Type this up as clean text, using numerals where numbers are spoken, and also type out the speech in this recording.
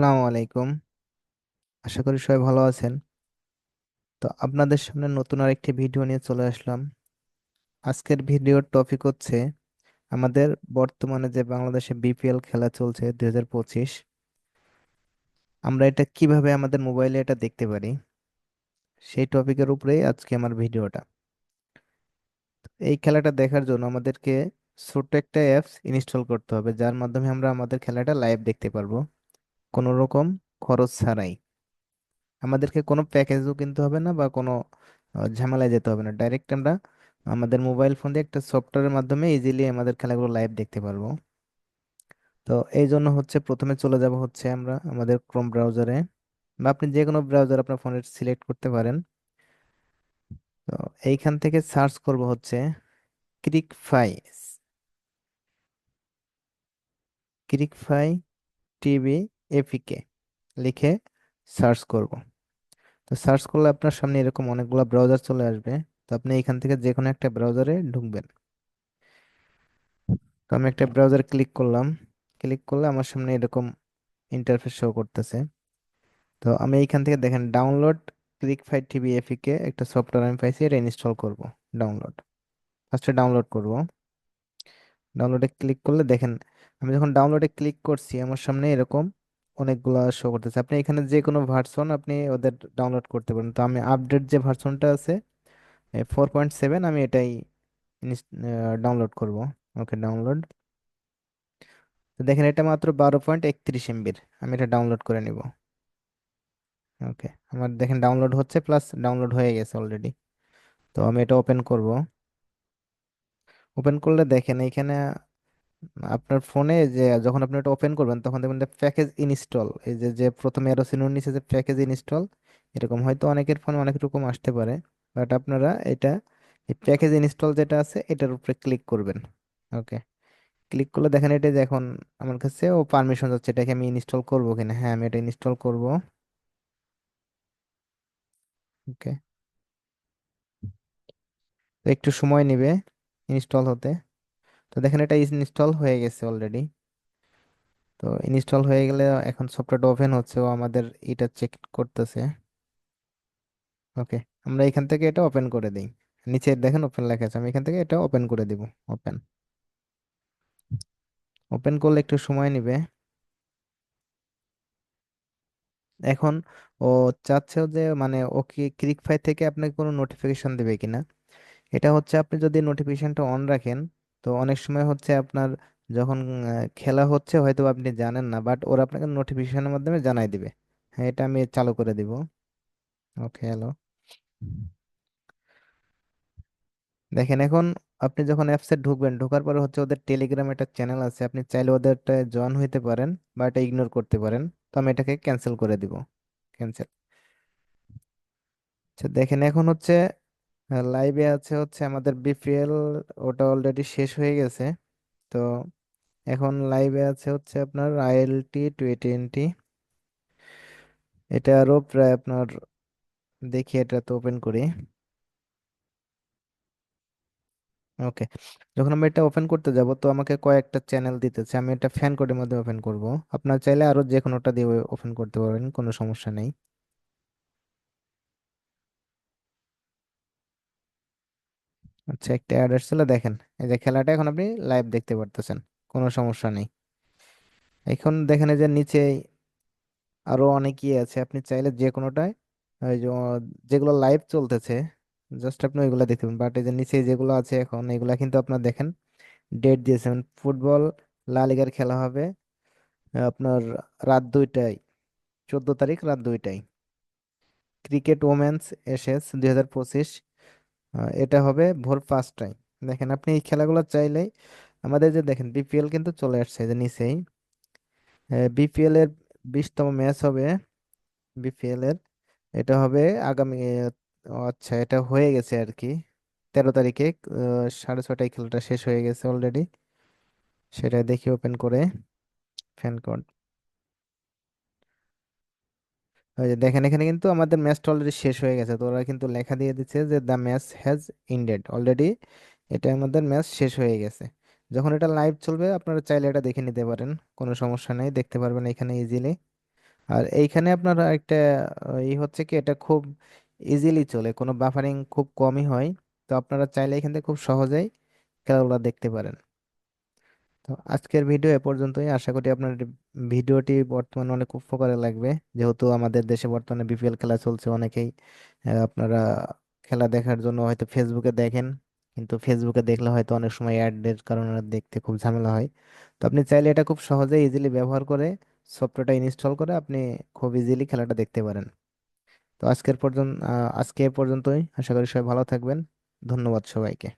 আসসালামু আলাইকুম। আশা করি সবাই ভালো আছেন। তো আপনাদের সামনে নতুন আরেকটি ভিডিও নিয়ে চলে আসলাম। আজকের ভিডিওর টপিক হচ্ছে আমাদের বর্তমানে যে বাংলাদেশে বিপিএল খেলা চলছে 2025, আমরা এটা কিভাবে আমাদের মোবাইলে এটা দেখতে পারি, সেই টপিকের উপরেই আজকে আমার ভিডিওটা। এই খেলাটা দেখার জন্য আমাদেরকে ছোট্ট একটা অ্যাপস ইনস্টল করতে হবে, যার মাধ্যমে আমরা আমাদের খেলাটা লাইভ দেখতে পারবো কোনো রকম খরচ ছাড়াই। আমাদেরকে কোনো প্যাকেজও কিনতে হবে না বা কোনো ঝামেলায় যেতে হবে না, ডাইরেক্ট আমরা আমাদের মোবাইল ফোন দিয়ে একটা সফটওয়্যারের মাধ্যমে ইজিলি আমাদের খেলাগুলো লাইভ দেখতে পারবো। তো এই জন্য হচ্ছে প্রথমে চলে যাব হচ্ছে আমরা আমাদের ক্রোম ব্রাউজারে, বা আপনি যে কোনো ব্রাউজার আপনার ফোনে সিলেক্ট করতে পারেন। তো এইখান থেকে সার্চ করব হচ্ছে ক্রিকফাই, ক্রিকফাই টিভি এপিকে লিখে সার্চ করব। তো সার্চ করলে আপনার সামনে এরকম অনেকগুলো ব্রাউজার চলে আসবে। তো আপনি এখান থেকে যে কোনো একটা ব্রাউজারে ঢুকবেন। তো আমি একটা ব্রাউজার ক্লিক করলাম। ক্লিক করলে আমার সামনে এরকম ইন্টারফেস শো করতেছে। তো আমি এইখান থেকে দেখেন ডাউনলোড ক্লিক ফাই টিভি এফিকে একটা সফটওয়্যার আমি পাইছি, এটা ইনস্টল করব। ডাউনলোড, ফার্স্টে ডাউনলোড করব। ডাউনলোডে ক্লিক করলে দেখেন আমি যখন ডাউনলোডে ক্লিক করছি আমার সামনে এরকম অনেকগুলা শো করতেছে। আপনি এখানে যে কোনো ভার্সন আপনি ওদের ডাউনলোড করতে পারেন। তো আমি আপডেট যে ভার্সনটা আছে 4.7, আমি এটাই ডাউনলোড করব। ওকে, ডাউনলোড। তো দেখেন এটা মাত্র 12.31 MB, আমি এটা ডাউনলোড করে নিব। ওকে, আমার দেখেন ডাউনলোড হচ্ছে, প্লাস ডাউনলোড হয়ে গেছে অলরেডি। তো আমি এটা ওপেন করব। ওপেন করলে দেখেন এইখানে আপনার ফোনে যে যখন আপনি এটা ওপেন করবেন তখন দেখবেন প্যাকেজ ইনস্টল, এই যে যে প্রথমে এরো চিহ্ন নিচে যে প্যাকেজ ইনস্টল, এরকম হয়তো অনেকের ফোনে অনেক রকম আসতে পারে। বাট আপনারা এটা এই প্যাকেজ ইনস্টল যেটা আছে এটার উপরে ক্লিক করবেন। ওকে, ক্লিক করলে দেখেন এটা যে এখন আমার কাছে ও পারমিশন যাচ্ছে, এটাকে আমি ইনস্টল করবো কিনা। হ্যাঁ, আমি এটা ইনস্টল করব। ওকে, তো একটু সময় নেবে ইনস্টল হতে। তো দেখেন এটা ইনস্টল হয়ে গেছে অলরেডি। তো ইনস্টল হয়ে গেলে এখন সফটওয়্যারটা ওপেন হচ্ছে, ও আমাদের এটা চেক করতেছে। ওকে, আমরা এখান থেকে এটা ওপেন করে দিই। নিচে দেখেন ওপেন লেখা আছে, আমি এখান থেকে এটা ওপেন করে দিব। ওপেন, ওপেন করলে একটু সময় নেবে। এখন ও চাচ্ছে যে মানে ও কি ক্রিকফাই থেকে আপনাকে কোনো নোটিফিকেশন দেবে কিনা। এটা হচ্ছে আপনি যদি নোটিফিকেশনটা অন রাখেন, তো অনেক সময় হচ্ছে আপনার যখন খেলা হচ্ছে হয়তো আপনি জানেন না, বাট ওরা আপনাকে নোটিফিকেশনের মাধ্যমে জানাই দিবে। হ্যাঁ, এটা আমি চালু করে দিব। ওকে, হ্যালো। দেখেন এখন আপনি যখন অ্যাপসে ঢুকবেন, ঢোকার পরে হচ্ছে ওদের টেলিগ্রাম একটা চ্যানেল আছে, আপনি চাইলে ওদেরটা জয়েন হইতে পারেন বা এটা ইগনোর করতে পারেন। তো আমি এটাকে ক্যান্সেল করে দিব। ক্যান্সেল। আচ্ছা, দেখেন এখন হচ্ছে লাইভে আছে হচ্ছে আমাদের বিপিএল, ওটা অলরেডি শেষ হয়ে গেছে। তো এখন লাইভে আছে হচ্ছে আপনার ILT 2020। এটা আরো প্রায় আপনার, দেখি এটা তো ওপেন করি। ওকে, যখন আমি এটা ওপেন করতে যাব তো আমাকে কয়েকটা চ্যানেল দিতেছে, আমি এটা ফ্যান কোডের মধ্যে ওপেন করব। আপনার চাইলে আরো যে কোনোটা দিয়ে ওপেন করতে পারবেন, কোনো সমস্যা নেই। আচ্ছা, একটা অ্যাড আসছিল দেখেন, এই যে খেলাটা এখন আপনি লাইভ দেখতে পারতেছেন, কোনো সমস্যা নেই। এখন দেখেন এই যে নিচে আরো অনেক ইয়ে আছে, আপনি চাইলে যে কোনোটায় ওই যে যেগুলো লাইভ চলতেছে জাস্ট আপনি ওইগুলো দেখতে পাবেন। বাট এই যে নিচে যেগুলো আছে এখন এগুলা কিন্তু আপনার দেখেন ডেট দিয়েছেন। ফুটবল লা লিগার খেলা হবে আপনার রাত 2টায়, 14 তারিখ রাত 2টায়। ক্রিকেট ওমেন্স এসেস 2025, এটা হবে ভোর 5টায়। দেখেন আপনি এই খেলাগুলো চাইলেই আমাদের যে দেখেন বিপিএল কিন্তু চলে আসছে, এই যে নিচেই বিপিএল এর 20তম ম্যাচ হবে। বিপিএল এর এটা হবে আগামী আচ্ছা, এটা হয়ে গেছে আর কি 13 তারিখে। 6:30টায় খেলাটা শেষ হয়ে গেছে অলরেডি। সেটা দেখি ওপেন করে ফ্যান কোড। ওই যে দেখেন এখানে কিন্তু আমাদের ম্যাচটা অলরেডি শেষ হয়ে গেছে, তো ওরা কিন্তু লেখা দিয়ে দিচ্ছে যে the match has ended already. এটা আমাদের ম্যাচ শেষ হয়ে গেছে। যখন এটা লাইভ চলবে আপনারা চাইলে এটা দেখে নিতে পারেন, কোনো সমস্যা নেই, দেখতে পারবেন এখানে ইজিলি। আর এইখানে আপনারা একটা এই হচ্ছে কি, এটা খুব ইজিলি চলে, কোনো বাফারিং খুব কমই হয়। তো আপনারা চাইলে এখান থেকে খুব সহজেই খেলাগুলো দেখতে পারেন। তো আজকের ভিডিও এ পর্যন্তই। আশা করি আপনার ভিডিওটি বর্তমানে অনেক উপকারে লাগবে, যেহেতু আমাদের দেশে বর্তমানে বিপিএল খেলা চলছে। অনেকেই আপনারা খেলা দেখার জন্য হয়তো ফেসবুকে দেখেন, কিন্তু ফেসবুকে দেখলে হয়তো অনেক সময় অ্যাডের কারণে দেখতে খুব ঝামেলা হয়। তো আপনি চাইলে এটা খুব সহজে ইজিলি ব্যবহার করে, সফটওয়্যারটা ইনস্টল করে আপনি খুব ইজিলি খেলাটা দেখতে পারেন। তো আজকে এ পর্যন্তই। আশা করি সবাই ভালো থাকবেন। ধন্যবাদ সবাইকে।